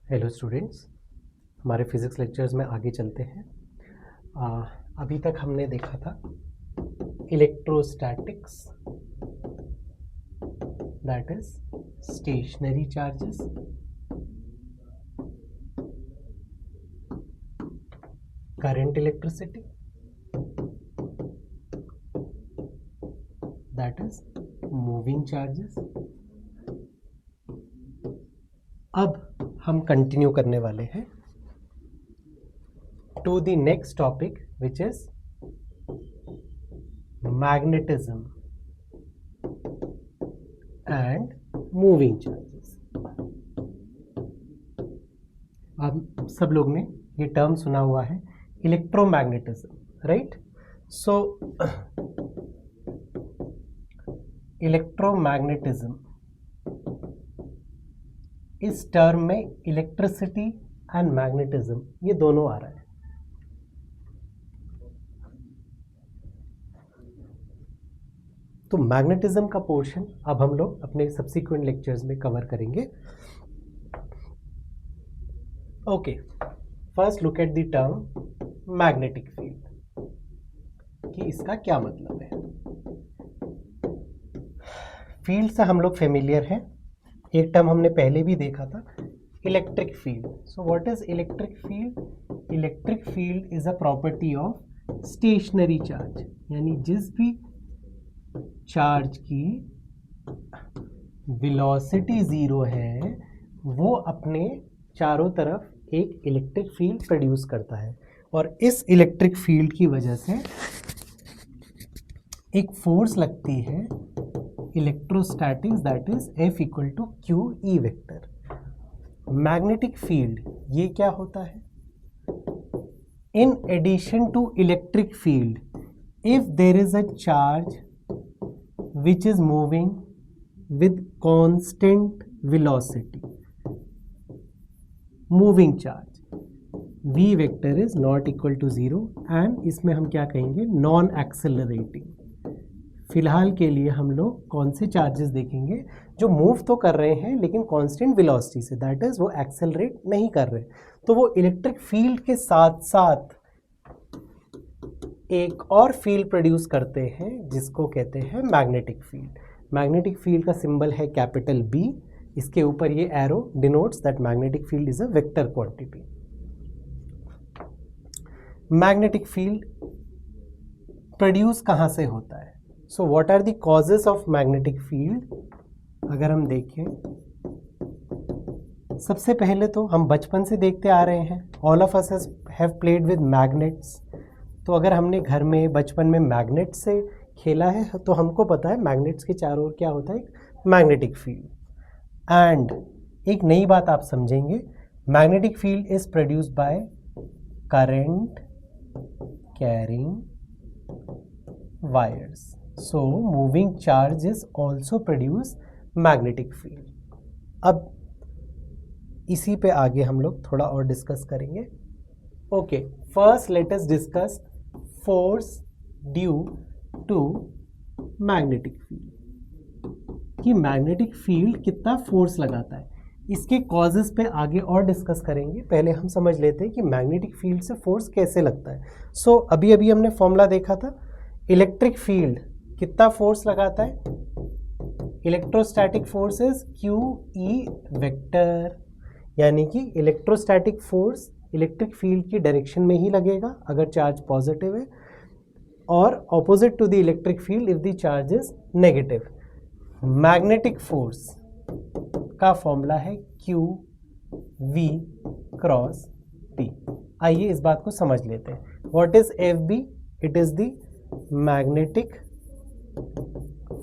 Hello students, हमारे physics lectures में आगे चलते हैं। अभी तक हमने देखा था electrostatics, that is stationary charges, current electricity, that is moving charges. अब हम कंटिन्यू करने वाले हैं to the next topic which is magnetism and moving charges. अब सब लोग ने ये टर्म सुना हुआ है, इलेक्ट्रोमैग्नेटिज्म, राइट? सो इलेक्ट्रोमैग्नेटिज्म, इस टर्म में इलेक्ट्रिसिटी एंड मैग्नेटिज्म ये दोनों आ रहा है। तो मैग्नेटिज्म का पोर्शन अब हम लोग अपने सब्सिक्वेंट लेक्चर्स में कवर करेंगे। Okay, first look at the term magnetic field कि इसका क्या मतलब है। फील्ड से हम लोग फेमिलियर हैं, एक टर्म हमने पहले भी देखा था, electric field. So what is electric field? Electric field is a property of stationary charge, यानी जिस भी चार्ज की वेलोसिटी जीरो है वो अपने चारों तरफ एक इलेक्ट्रिक फील्ड प्रोड्यूस करता है, और इस इलेक्ट्रिक फील्ड की वजह से एक फोर्स लगती है electrostatics, that is F equal to q E vector. Magnetic field ये क्या होता है? In addition to electric field, if there is a charge which is moving with constant velocity, moving charge, v vector is not equal to 0 and इसमें हम क्या कहेंगे? Non accelerating. फिलहाल के लिए हम लोग कौन से चार्जेस देखेंगे? जो मूव तो कर रहे हैं लेकिन कांस्टेंट वेलोसिटी से, दैट इज वो एक्सेलरेट नहीं कर रहे, तो वो इलेक्ट्रिक फील्ड के साथ साथ एक और फील्ड प्रोड्यूस करते हैं जिसको कहते हैं मैग्नेटिक फील्ड। मैग्नेटिक फील्ड का सिंबल है कैपिटल B, इसके ऊपर ये arrow denotes that magnetic field is a vector quantity. Magnetic field produce कहाँ से होता है? So what are the causes of magnetic field? अगर हम देखें, सबसे पहले तो हम बचपन से देखते आ रहे हैं, all of us have played with magnets. तो अगर हमने घर में बचपन में मैग्नेट से खेला है तो हमको पता है मैग्नेट्स के चारों ओर क्या होता है, एक मैग्नेटिक फील्ड। एंड एक नई बात आप समझेंगे, magnetic field is produced by current carrying wires. So moving charge is also produce magnetic field. अब इसी पे आगे हम लोग थोड़ा और डिस्कस करेंगे। Okay, first let us discuss force due to magnetic field, कि मैग्नेटिक फील्ड कितना फोर्स लगाता है। इसके कॉजेस पे आगे और डिस्कस करेंगे, पहले हम समझ लेते हैं कि मैग्नेटिक फील्ड से फोर्स कैसे लगता है। सो अभी अभी हमने फॉर्मूला देखा था, इलेक्ट्रिक फील्ड कितना फोर्स लगाता है? Electrostatic force is Q E vector, यानी कि इलेक्ट्रोस्टैटिक फोर्स इलेक्ट्रिक फील्ड की डायरेक्शन में ही लगेगा अगर चार्ज पॉजिटिव है, और opposite to the electric field if the charge is negative. Magnetic force का फॉर्मूला है क्यू वी क्रॉस पी। आइए इस बात को समझ लेते हैं। What is F B? It is the magnetic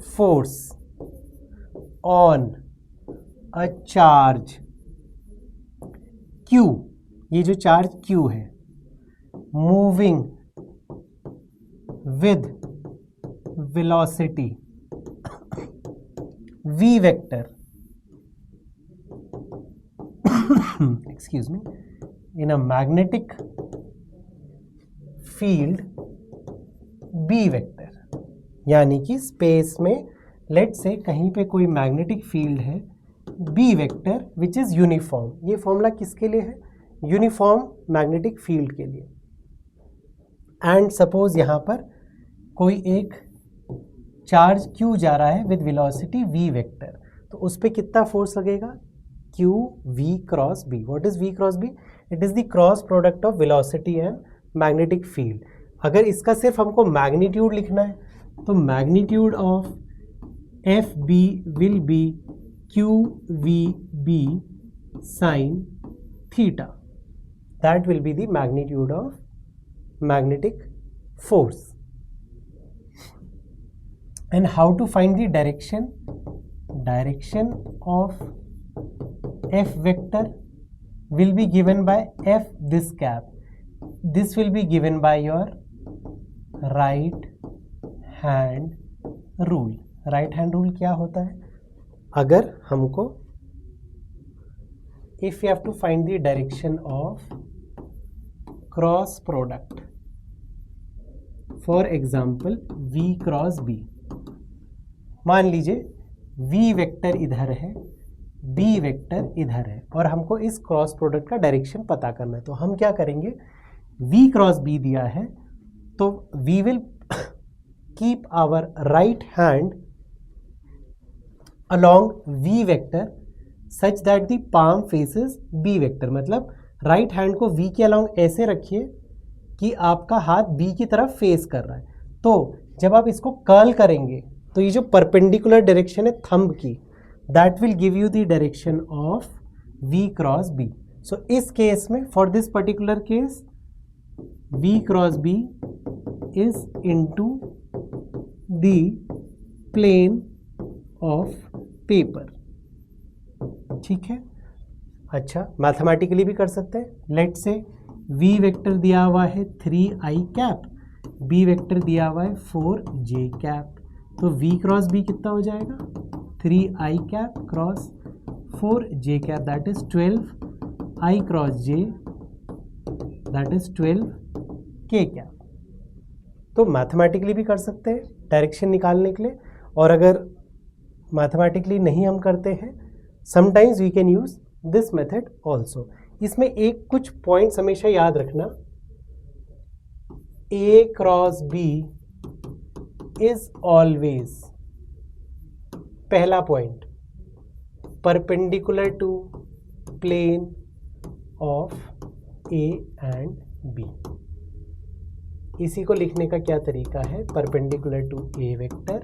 force on a charge q, ये जो चार्ज Q है, moving with velocity v vector, excuse me, in a magnetic field B vector, यानी कि स्पेस में लेट से कहीं पे कोई magnetic field है B vector which is uniform. ये फॉर्मूला किसके लिए है? यूनिफॉर्म मैग्नेटिक फील्ड के लिए। एंड सपोज यहाँ पर कोई एक चार्ज Q जा रहा है विद वेलोसिटी v वेक्टर, तो उस पर कितना फोर्स लगेगा? Q v cross b। What is v cross b? It is the cross product of velocity and magnetic field. अगर इसका सिर्फ हमको मैग्नीट्यूड लिखना है तो magnitude of F B will be q we B sine theta. That will be the magnitude of magnetic force. And how to find the direction? Direction of F vector will be given by F this cap. This will be given by your right hand rule. Right hand rule क्या होता है? अगर हमको if you have to find the direction of cross product, for example v cross b, मान लीजिए v vector इधर है, b vector इधर है और हमको इस क्रॉस प्रोडक्ट का डायरेक्शन पता करना है, तो हम क्या करेंगे? v क्रॉस b दिया है तो we will keep our right hand along v vector such that the palm faces b vector. मतलब राइट हैंड को v के अलाउंग ऐसे रखिए कि आपका हाथ b की तरफ फेस कर रहा है। तो जब आप इसको कर्ल करेंगे तो ये जो परपेंडिकुलर डायरेक्शन है थंब की, that will give you the direction of v cross b। So इस केस में, for this particular case, v cross b is into the plane of paper. ठीक है। अच्छा, मैथमेटिकली भी कर सकते हैं। लेट से v वेक्टर दिया हुआ है 3i कैप, b वेक्टर दिया हुआ है 4j कैप, तो v क्रॉस b कितना हो जाएगा? 3i cap cross 4j cap, that is 12i cross j, that is 12k cap. तो मैथमेटिकली भी कर सकते हैं डायरेक्शन निकालने के लिए, और अगर मैथमेटिकली नहीं हम करते हैं, sometimes we can use this method also. इसमें एक कुछ पॉइंट्स हमेशा याद रखना। A cross B is always, पहला point, perpendicular to plane of A and B। इसी को लिखने का क्या तरीका है? Perpendicular to A vector,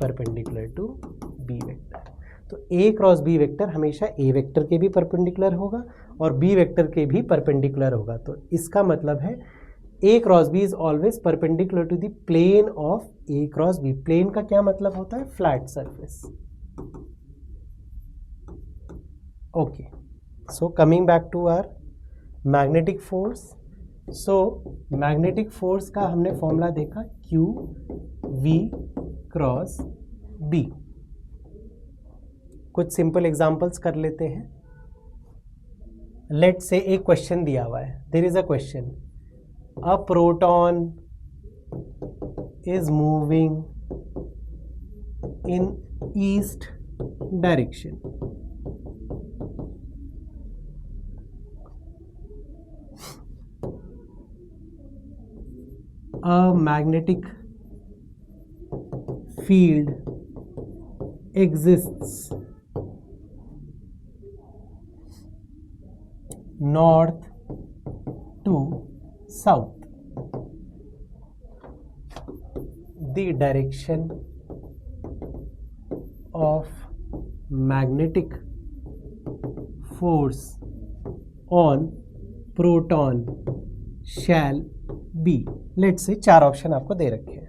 perpendicular to B vector. तो A क्रॉस B वेक्टर हमेशा A वेक्टर के भी परपेंडिकुलर होगा और B वेक्टर के भी परपेंडिकुलर होगा। तो इसका मतलब है A cross B is always perpendicular to the plane of A cross B। Plane का क्या मतलब होता है? Flat surface. Okay, so coming back to our magnetic force. So magnetic force का हमने फॉर्मूला देखा, Q V क्रॉस B। कुछ simple examples कर लेते हैं। लेट से एक क्वेश्चन दिया हुआ है, there is a question, a proton is moving in east direction. A magnetic field exists north to south. The direction of magnetic force on proton shall be. Let's say 4 option आपको दे रखे हैं।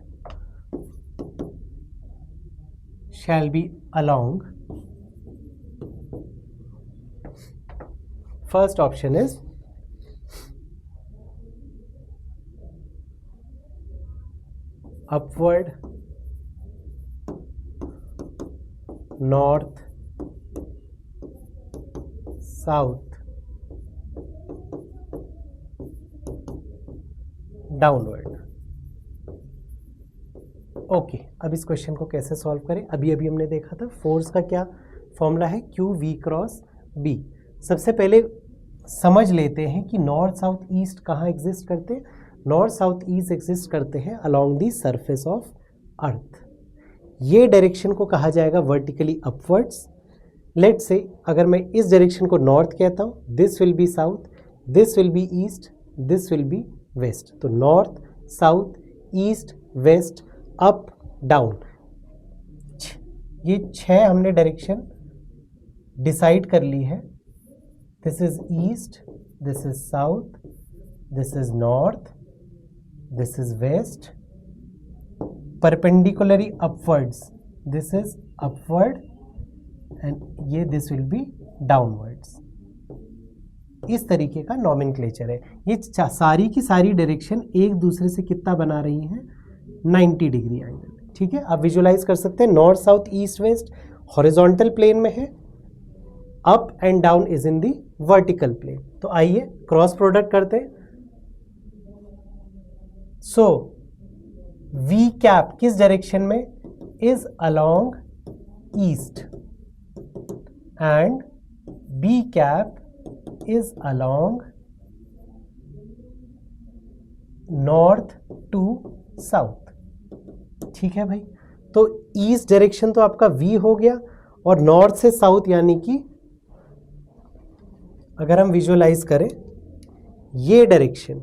shall be along, first option is upward, north, south, downward. Okay, अब इस question को कैसे solve करें? अभी हमने देखा था फोर्स का क्या फॉर्मूला है क्यू वी क्रॉस बी। सबसे पहले समझ लेते हैं कि नॉर्थ साउथ ईस्ट कहाँ एग्जिस्ट करते हैं। नॉर्थ साउथ ईस्ट एग्जिस्ट करते हैं along the surface of earth. ये डायरेक्शन को कहा जाएगा वर्टिकली अपवर्ड्स। लेट्स से अगर मैं इस डायरेक्शन को नॉर्थ कहता हूँ, this will be south, this will be east, this will be west. तो north south east west up down, ये 6 हमने डायरेक्शन डिसाइड कर ली है। This is east, this is south, this is north, this is west. Perpendicularly upwards, this is upward and ये this will be downwards. इस तरीके का नॉमेनक्लेचर है। ये सारी की सारी डायरेक्शन एक दूसरे से कितना बना रही हैं, 90 डिग्री एंगल। ठीक है, आप विजुलाइज कर सकते हैं north south east west horizontal plane में है, up and down is in the vertical plane. तो आइए क्रॉस प्रोडक्ट करते हैं। सो वी कैप किस डायरेक्शन में, is along east and B cap is along north to south। ठीक है भाई, तो ईस्ट डायरेक्शन तो आपका V हो गया और नॉर्थ से साउथ यानी कि अगर हम विजुअलाइज करें ये direction,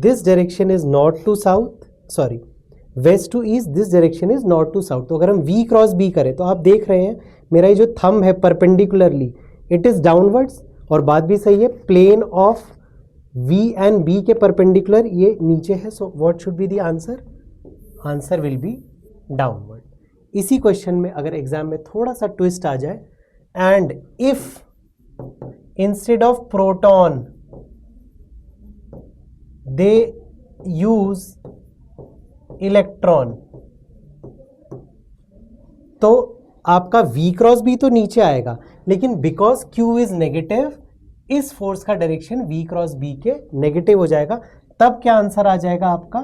this direction is north to south, sorry west to east, this direction is north to south. तो अगर हम V क्रॉस B करें तो आप देख रहे हैं मेरा ये जो थंब है परपेंडिकुलरली इट इज डाउनवर्ड्स, और बात भी सही है, plane of V and B के परपेंडिकुलर ये नीचे है। So what should be the answer, answer will be downward. इसी क्वेश्चन में अगर एग्जाम में थोड़ा सा ट्विस्ट आ जाए, and if instead of proton they use electron, तो आपका V क्रॉस B तो नीचे आएगा, लेकिन बिकॉज Q इज नेगेटिव इस फोर्स का डायरेक्शन V क्रॉस B के नेगेटिव हो जाएगा। तब क्या आंसर आ जाएगा आपका,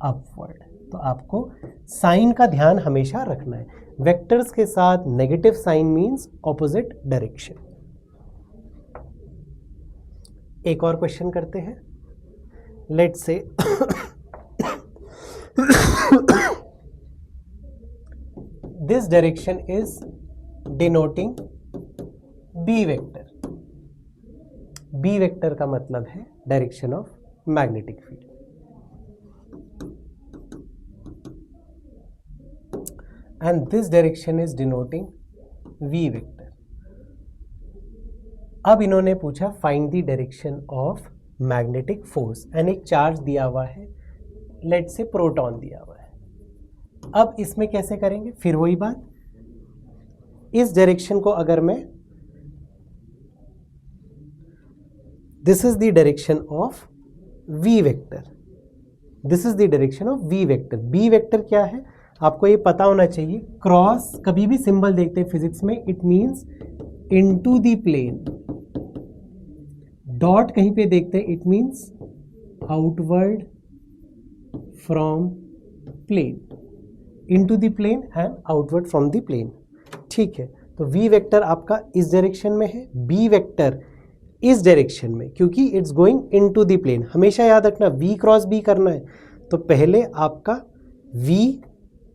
अपवर्ड। तो आपको साइन का ध्यान हमेशा रखना है। वेक्टर्स के साथ negative sign means opposite direction. एक और क्वेश्चन करते हैं। Let's say this direction is denoting B vector। B vector का मतलब है direction of magnetic field, and this direction is denoting V vector। अब इन्होंने पूछा find the direction of magnetic force, and एक चार्ज दिया हुआ है, लेट्स से प्रोटॉन दिया हुआ है। अब इसमें कैसे करेंगे, फिर वही बात, इस डायरेक्शन को अगर मैं, this is the direction of V vector, this is the direction of V vector. B vector क्या है आपको ये पता होना चाहिए। क्रॉस कभी भी सिंबल देखते हैं फिजिक्स में, it means into the plane. Dot कहीं पे देखते हैं, it means outward from plane, into the plane and outward from the plane. ठीक है, तो V वेक्टर आपका इस डायरेक्शन में है, B वेक्टर इस डायरेक्शन में, क्योंकि it's going into the plane. हमेशा याद रखना V क्रॉस B करना है, तो पहले आपका V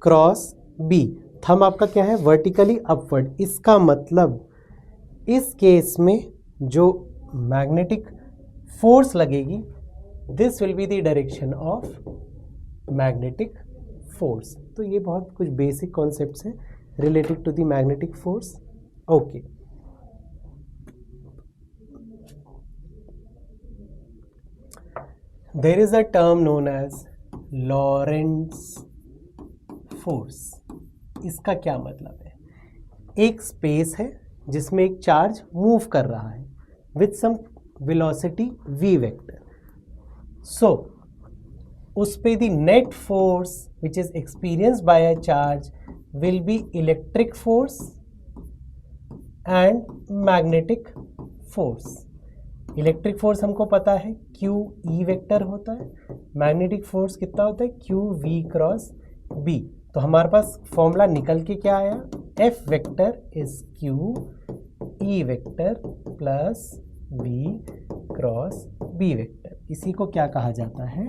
क्रॉस B, थंब आपका क्या है, वर्टिकली अपवर्ड। इसका मतलब इस केस में जो मैग्नेटिक फोर्स लगेगी, this will be the direction of magnetic force. तो ये बहुत कुछ बेसिक कॉन्सेप्ट्स हैं related to the magnetic force. Okay, there is a term known as Lorentz force. इसका क्या मतलब है, एक स्पेस है जिसमें एक चार्ज मूव कर रहा है with some velocity v vector. So उस पे the net force which is experienced by a charge will be electric force and magnetic force. Electric force हमको पता है q e वेक्टर होता है, मैग्नेटिक फोर्स कितना होता है q v क्रॉस b। तो हमारे पास फॉर्मूला निकल के क्या आया, F vector is Q E vector plus V cross B vector. इसी को क्या कहा जाता है,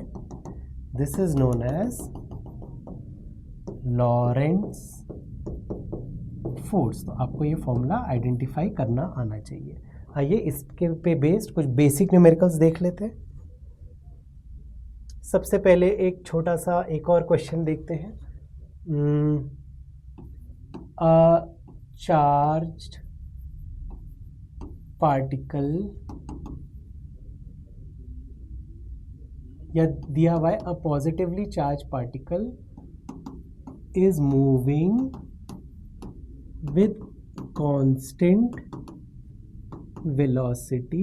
this is known as Lorentz force. तो आपको ये फॉर्मूला आइडेंटिफाई करना आना चाहिए। आइए इसके पे बेस्ड कुछ बेसिक न्यूमेरिकल्स देख लेते हैं। सबसे पहले एक छोटा सा एक और क्वेश्चन देखते हैं। चार्ज्ड पार्टिकल, या दिया हुआ है a positively charge particle is moving with constant velocity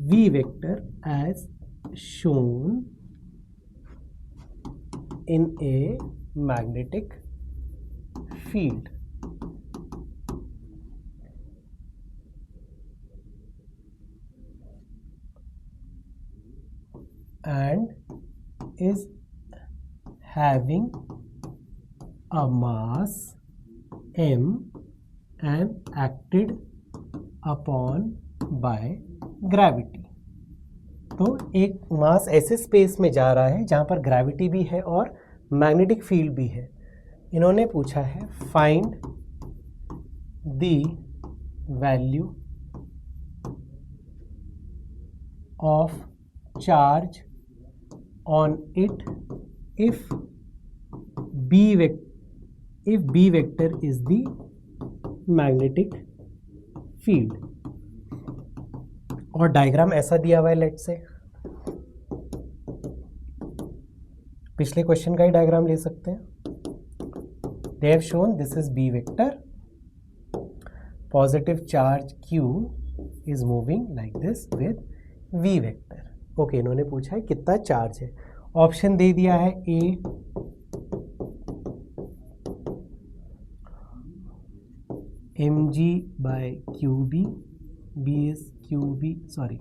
v vector as shown in a magnetic field. And is having a mass m and acted upon by gravity. तो एक मास ऐसे space में जा रहा है जहाँ पर ग्रेविटी भी है और मैग्नेटिक फील्ड भी है। इन्होंने पूछा है find the value of charge on it if B vector is the magnetic field. और डायग्राम ऐसा दिया हुआ है, लेट से पिछले क्वेश्चन का ही डायग्राम ले सकते हैं। They have shown this is B vector, positive charge Q is moving like this with V vector. Okay, इन्होंने पूछा है कितना चार्ज है। ऑप्शन दे दिया है A mg by qb, b is qb, sorry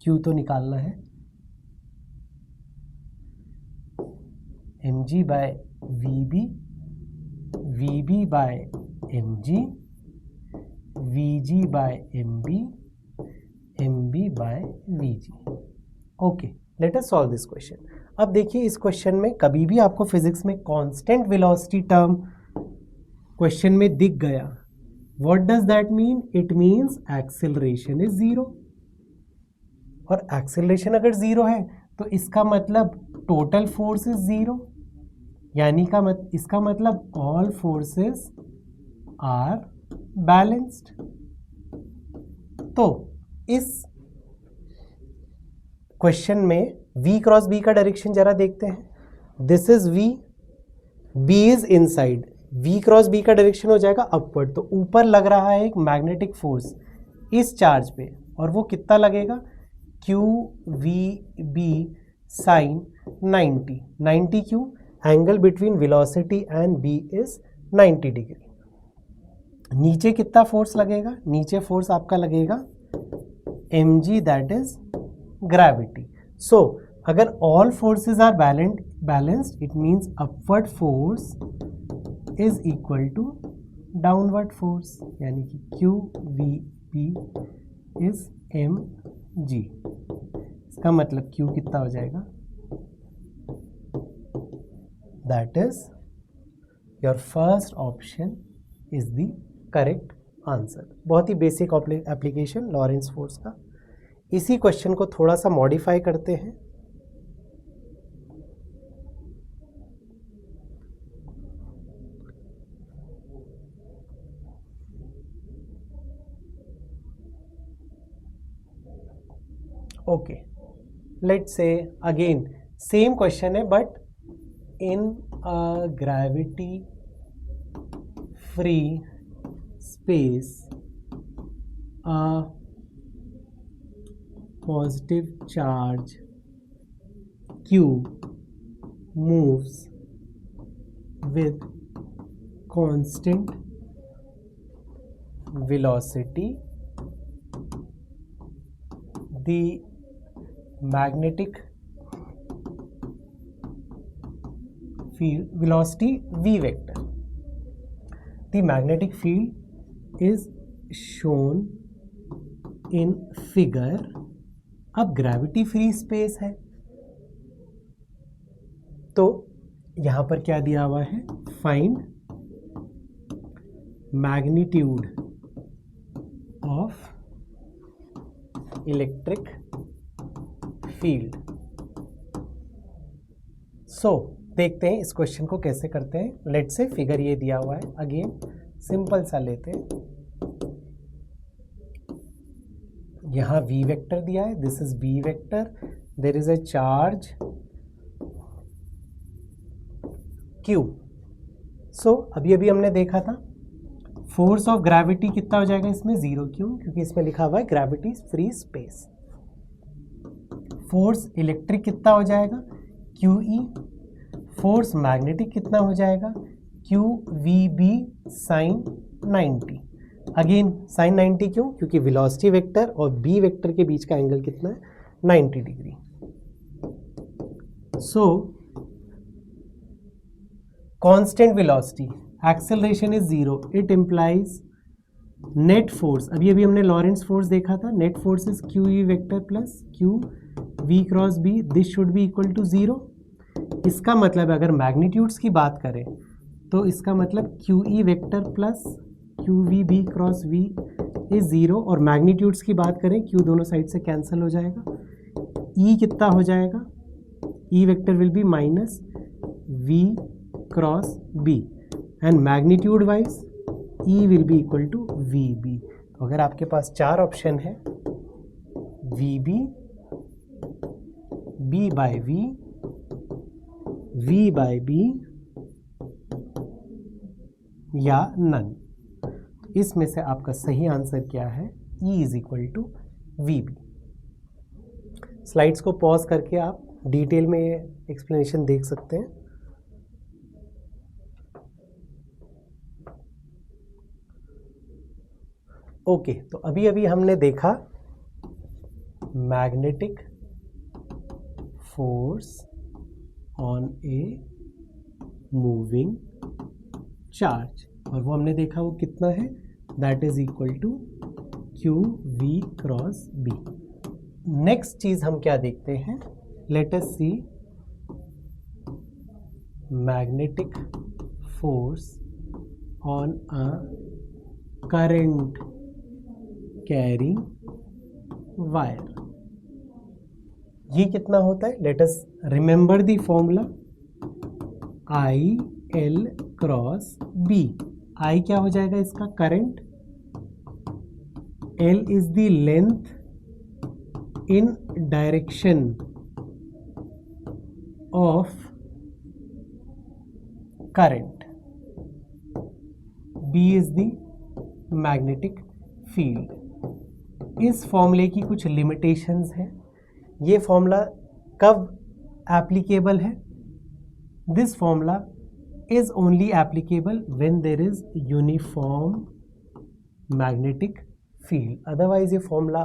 q तो निकालना है, mg by vb, vb by mg, vg by mb, mb by vg। Okay, let us solve this question. अब देखिए इस क्वेश्चन में कभी भी आपको फिजिक्स में कांस्टेंट वेलोसिटी टर्म क्वेश्चन में दिख गया, what does that mean? It means acceleration is zero. और एक्सेलरेशन अगर जीरो है तो इसका मतलब टोटल फोर्स इज जीरो, यानी इसका मतलब ऑल फोर्सेस आर बैलेंस्ड। तो इस क्वेश्चन में v क्रॉस b का डायरेक्शन जरा देखते हैं। This is v, b is inside, v cross b का डायरेक्शन हो जाएगा अपवर्ड। तो ऊपर लग रहा है एक मैग्नेटिक फोर्स इस चार्ज पे, और वो कितना लगेगा? q v b sign 90। 90 क्यों? Angle between velocity and b is 90 degree. नीचे कितना फोर्स लगेगा? नीचे फोर्स आपका लगेगा mg, that is gravity. So अगर all forces are balanced, it means upward force is equal to downward force, यानी कि q v b is mg। इसका मतलब q कितना हो जाएगा? That is your first option is the correct answer. बहुत ही बेसिक एप्लीकेशन लॉरेंट्ज फोर्स का। इसी क्वेश्चन को थोड़ा सा मॉडिफाई करते हैं। Okay, let's say again same question है, but in a gravity free space positive charge Q moves with constant velocity. The magnetic field velocity v vector. The magnetic field is shown in figure. अब gravity free space है तो यहां पर क्या दिया हुआ है, find magnitude of electric field. So देखते हैं इस क्वेश्चन को कैसे करते हैं. लेट्स से फिगर ये दिया हुआ है, अगेन सिंपल सा लेते हैं. यहाँ v वेक्टर दिया है, this is b vector, there is a charge q. सो अभी अभी हमने देखा था फोर्स ऑफ ग्रेविटी कितना हो जाएगा इसमें, 0. क्यों? क्योंकि इसमें लिखा हुआ है gravity free space. Force electric कितना हो जाएगा, QE. फोर्स मैग्नेटिक कितना हो जाएगा, QVB sin 90. अगेन sin 90 क्यों? क्योंकि वेलोसिटी वेक्टर और b वेक्टर के बीच का एंगल कितना है, 90 degree. So constant velocity, acceleration is 0. It implies net force, अभी हमने लॉरेंस फोर्स देखा था, net force is QE vector plus QV cross B. This should be equal to 0. इसका मतलब है अगर मैग्नीट्यूड्स की बात करें तो इसका मतलब QE vector plus QVB cross V is 0. और मैग्नीट्यूड्स की बात करें, Q दोनों साइड से कैंसिल हो जाएगा. E कितना हो जाएगा, E vector will be minus V cross B and magnitude wise E will be equal to VB. तो अगर आपके पास 4 ऑप्शन है, VB, B by V, V by B या नन, इसमें से आपका सही आंसर क्या है, E is equal to VB. Slides को पॉज करके आप डिटेल में ये एक्सप्लेनेशन देख सकते हैं. ओके, तो अभी अभी हमने देखा magnetic force on a moving charge, और वो हमने देखा वो कितना है, that is equal to QV cross B. Next चीज हम क्या देखते हैं, let us see magnetic force on a current carrying wire. ये कितना होता है, let us remember the formula, IL cross B. I क्या हो जाएगा इसका, current. L is the length in direction of current. B is the magnetic field. इस फॉर्मूले की कुछ लिमिटेशंस हैं. ये फॉर्मूला कब एप्लीकेबल है, this formula is only applicable when there is uniform magnetic field. Otherwise ये formula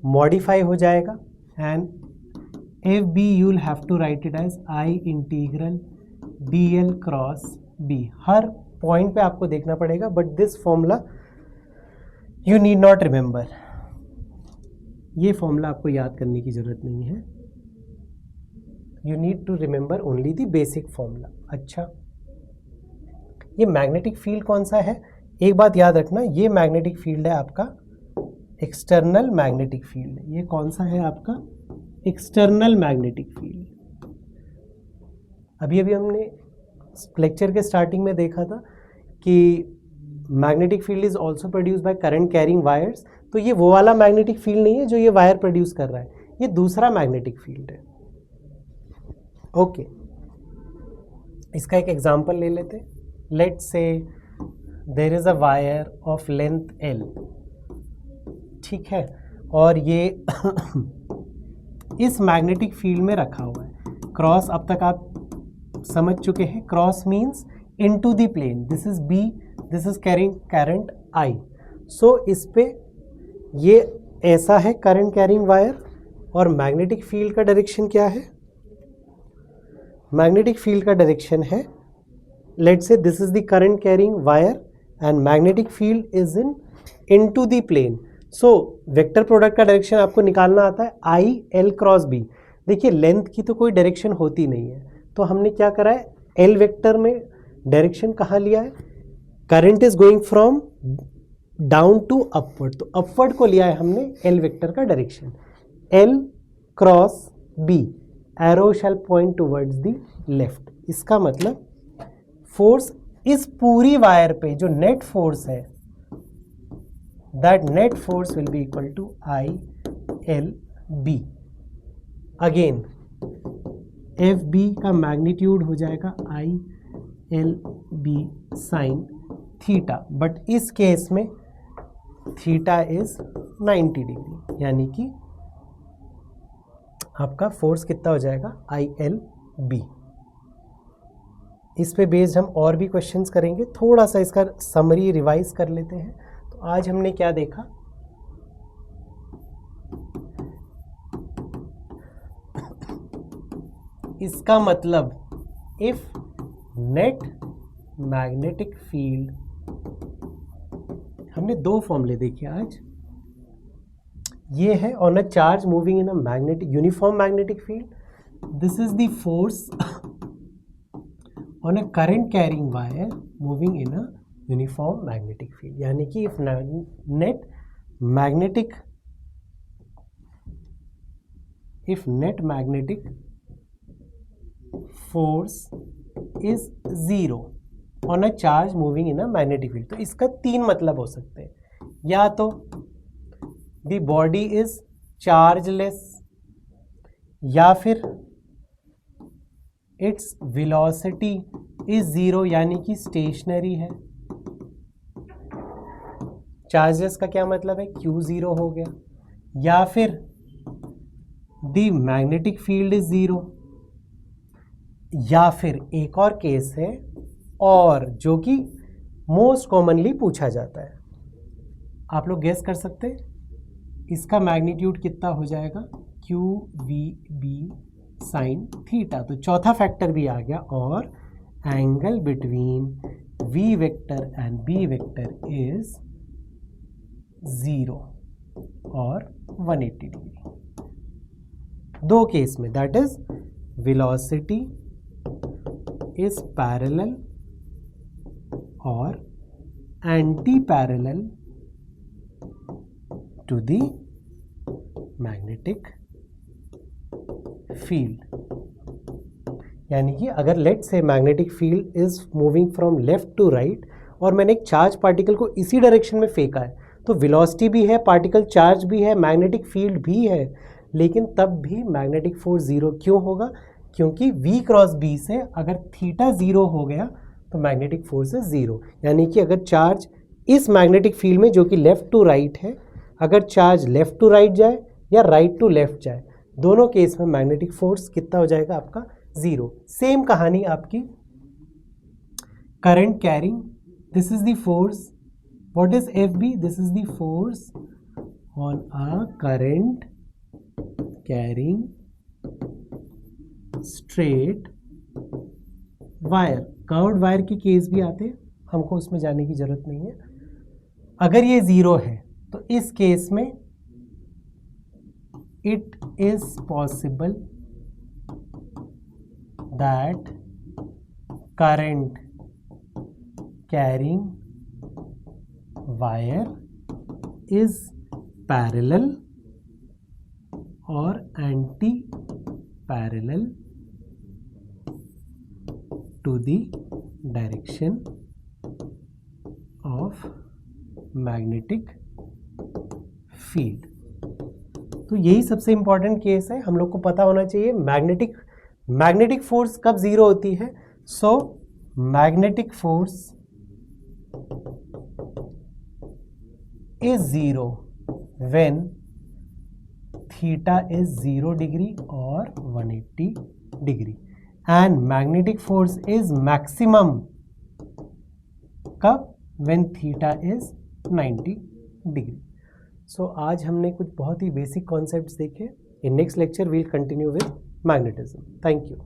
modify हो जाएगा and if B you will have to write it as I integral dl cross B. Her point पे आपको देखना पड़ेगा, but this formula you need not remember. ये formula आपको याद करने की जरूरत नहीं है. You need to remember only the basic formula. अच्छा, ये मैग्नेटिक फील्ड कौन सा है, एक बात याद रखना, ये मैग्नेटिक फील्ड है आपका एक्सटर्नल मैग्नेटिक फील्ड. ये कौन सा है आपका, एक्सटर्नल मैग्नेटिक फील्ड. अभी हमने लेक्चर के स्टार्टिंग में देखा था कि magnetic field is also produce by current carrying wires. तो ये वो वाला मैग्नेटिक फील्ड नहीं है जो ये वायर प्रोड्यूस कर रहा है, ये दूसरा मैग्नेटिक फील्ड है. ओके, इसका एक एग्जांपल ले लेते हैं. Let's say there is a wire of length L. ठीक है, और ये इस मैग्नेटिक फील्ड में रखा हुआ है. क्रॉस अब तक आप समझ चुके हैं, cross means into the plane. This is B, this is carrying current I. So इस पे ये ऐसा है करंट कैरिंग वायर, और मैग्नेटिक फील्ड का डायरेक्शन क्या है, मैग्नेटिक फील्ड का डायरेक्शन है let's say this is the current carrying wire and magnetic field is into the plane. So vector product का डायरेक्शन आपको निकालना आता है आई एल क्रॉस बी. देखिए लेंथ की तो कोई डायरेक्शन होती नहीं है, तो हमने क्या करा है, एल वेक्टर में डायरेक्शन कहाँ लिया है, current is going from down to upward, तो अपवर्ड को लिया है हमने एल वेक्टर का direction. L cross B, arrow shall point towards the left. इसका मतलब फोर्स इस पूरी वायर पे जो नेट फोर्स है, that net force will be equal to I L B. Again F B का मैग्नीट्यूड हो जाएगा I L B sine theta, but इस केस में थीटा इज 90 डिग्री, यानी कि आपका फोर्स कितना हो जाएगा, आई एल बी. इस पे बेस्ड हम और भी क्वेश्चंस करेंगे. थोड़ा सा इसका समरी रिवाइज कर लेते हैं. तो आज हमने क्या देखा, इसका मतलब इफ नेट मैग्नेटिक फील्ड, हमने दो फॉर्मूले देखे आज. ये है on a charge moving in a magnetic uniform magnetic field, this is the force on a current carrying wire moving in a uniform magnetic field. यानी कि if net magnetic force is zero on a charge moving in a magnetic field, तो इसका तीन मतलब हो सकते हैं. या तो the body is chargeless, या फिर इट्स वेलोसिटी इज ज़ीरो, यानी कि स्टेशनरी है. चार्जेस का क्या मतलब है, क्यू ज़ीरो हो गया. या फिर the magnetic field is zero, या फिर एक और केस है और जो कि मोस्ट कॉमनली पूछा जाता है, आप लोग गेस कर सकते हैं. इसका मैग्नीट्यूड कितना हो जाएगा, Q we B sine theta. तो चौथा फैक्टर भी आ गया, और angle between V vector and B vector is 0 और 180 डिग्री. दो केस में, that is velocity is parallel और anti parallel to the magnetic field. यानी कि अगर let say magnetic field is moving from left to right और मैंने एक चार्ज पार्टिकल को इसी डायरेक्शन में फेंका है, तो वेलोसिटी भी है, पार्टिकल चार्ज भी है, मैग्नेटिक फील्ड भी है, लेकिन तब भी मैग्नेटिक फोर्स ज़ीरो क्यों होगा, क्योंकि v क्रॉस b से अगर थीटा ज़ीरो हो गया तो मैग्नेटिक फोर्स इज ज़ीरो. यानी कि अगर चार्ज इस मैग्नेटिक फील्ड में जो कि लेफ़्ट टू राइट है, अगर चार्ज लेफ़्ट टू राइट जाए या राइट टू लेफ़्ट जाए, दोनों केस में मैग्नेटिक फोर्स कितना हो जाएगा आपका, ज़ीरो. सेम कहानी आपकी current carrying, this is the force, what is F B, this is the force on a current carrying straight wire. Curved wire के केस भी आते हैं, हमको उसमें जाने की जरूरत नहीं है. अगर ये ज़ीरो है तो इस केस में it is possible that current carrying wire is parallel or anti-parallel to the direction of magnetic field. तो यही सबसे इंपॉर्टेंट केस है, हम लोग को पता होना चाहिए मैग्नेटिक फोर्स कब ज़ीरो होती है. So magnetic force is zero when theta is 0 degree और 180 degree, and magnetic force is maximum कब, when theta is 90 degree. So आज हमने कुछ बहुत ही बेसिक कॉन्सेप्ट्स देखे. In next lecture will continue with magnetism. Thank you.